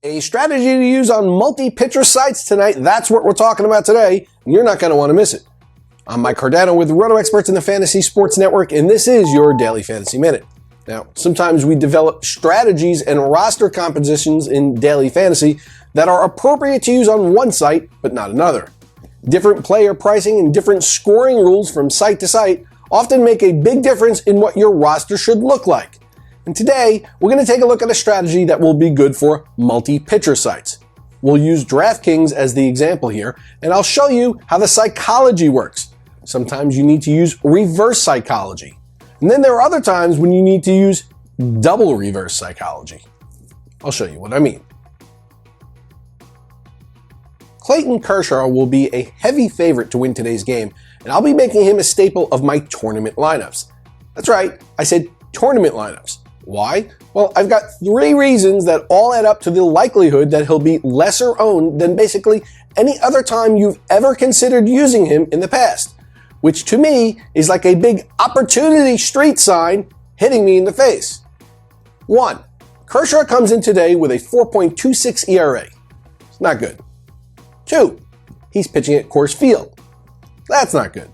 A strategy to use on multi-pitcher sites tonight. That's what we're talking about today, and you're not going to want to miss it. I'm Mike Cardano with RotoExperts in the Fantasy Sports Network, and this is your Daily Fantasy Minute. Now, sometimes we develop strategies and roster compositions in daily fantasy that are appropriate to use on one site, but not another. Different player pricing and different scoring rules from site to site often make a big difference in what your roster should look like. And today, we're going to take a look at a strategy that will be good for multi-pitcher sites. We'll use DraftKings as the example here, and I'll show you how the psychology works. Sometimes you need to use reverse psychology. And then there are other times when you need to use double reverse psychology. I'll show you what I mean. Clayton Kershaw will be a heavy favorite to win today's game, and I'll be making him a staple of my tournament lineups. That's right, I said tournament lineups. Why? Well, I've got 3 reasons that all add up to the likelihood that he'll be lesser owned than basically any other time you've ever considered using him in the past, which to me is like a big opportunity street sign hitting me in the face. 1. Kershaw comes in today with a 4.26 ERA. It's not good. 2. He's pitching at Coors Field. That's not good.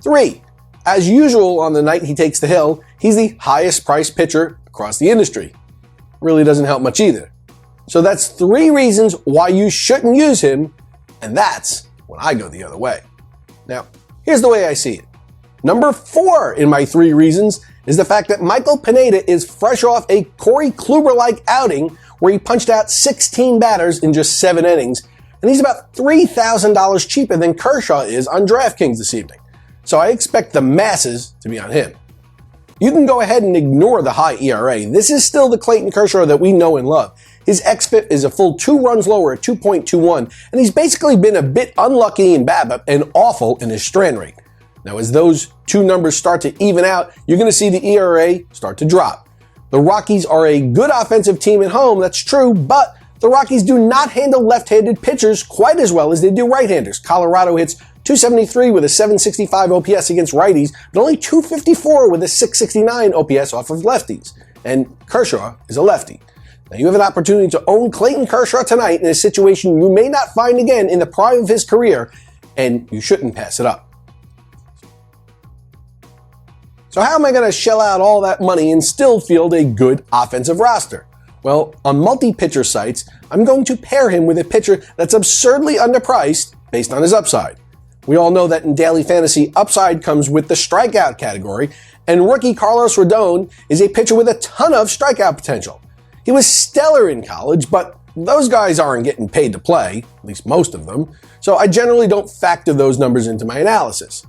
3. As usual on the night he takes the hill, he's the highest priced pitcher across the industry. Really doesn't help much either. So that's 3 reasons why you shouldn't use him, and that's when I go the other way. Now, here's the way I see it. Number 4 in my 3 reasons is the fact that Michael Pineda is fresh off a Corey Kluber-like outing where he punched out 16 batters in just 7 innings, and he's about $3,000 cheaper than Kershaw is on DraftKings this evening. So I expect the masses to be on him. You can go ahead and ignore the high ERA. This is still the Clayton Kershaw that we know and love. His xFIP is a full 2 runs lower at 2.21, and he's basically been a bit unlucky in BABIP and awful in his strand rate. Now, as those 2 numbers start to even out, you're going to see the ERA start to drop. The Rockies are a good offensive team at home, that's true, but the Rockies do not handle left-handed pitchers quite as well as they do right-handers. Colorado hits .273 with a .765 OPS against righties, but only .254 with a .669 OPS off of lefties. And Kershaw is a lefty. Now you have an opportunity to own Clayton Kershaw tonight in a situation you may not find again in the prime of his career, and you shouldn't pass it up. So how am I going to shell out all that money and still field a good offensive roster? Well, on multi-pitcher sites, I'm going to pair him with a pitcher that's absurdly underpriced based on his upside. We all know that in daily fantasy, upside comes with the strikeout category, and rookie Carlos Rodon is a pitcher with a ton of strikeout potential. He was stellar in college, but those guys aren't getting paid to play, at least most of them, so I generally don't factor those numbers into my analysis.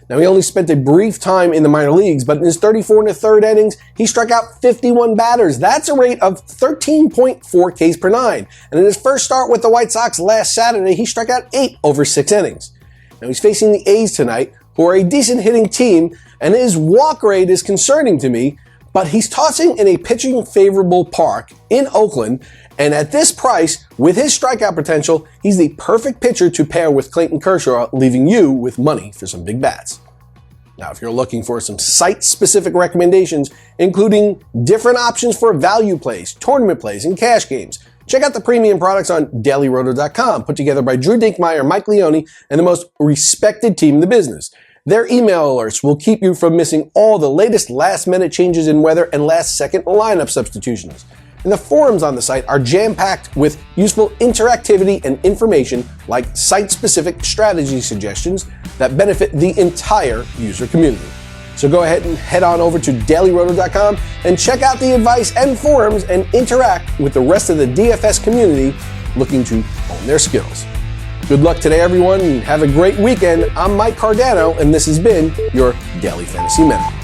Now, he only spent a brief time in the minor leagues, but in his 34 1/3 innings, he struck out 51 batters. That's a rate of 13.4 Ks per 9. And in his first start with the White Sox last Saturday, he struck out 8 over 6 innings. Now, he's facing the A's tonight, who are a decent hitting team, and his walk rate is concerning to me, but he's tossing in a pitching favorable park in Oakland, and at this price, with his strikeout potential, he's the perfect pitcher to pair with Clayton Kershaw, leaving you with money for some big bats. Now, if you're looking for some site-specific recommendations, including different options for value plays, tournament plays, and cash games, check out the premium products on dailyroto.com, put together by Drew Dinkmeyer, Mike Leone, and the most respected team in the business. Their email alerts will keep you from missing all the latest last-minute changes in weather and last-second lineup substitutions. And the forums on the site are jam-packed with useful interactivity and information like site-specific strategy suggestions that benefit the entire user community. So go ahead and head on over to dailyroto.com and check out the advice and forums and interact with the rest of the DFS community looking to own their skills. Good luck today, everyone, and have a great weekend. I'm Mike Cardano, and this has been your Daily Fantasy Minute.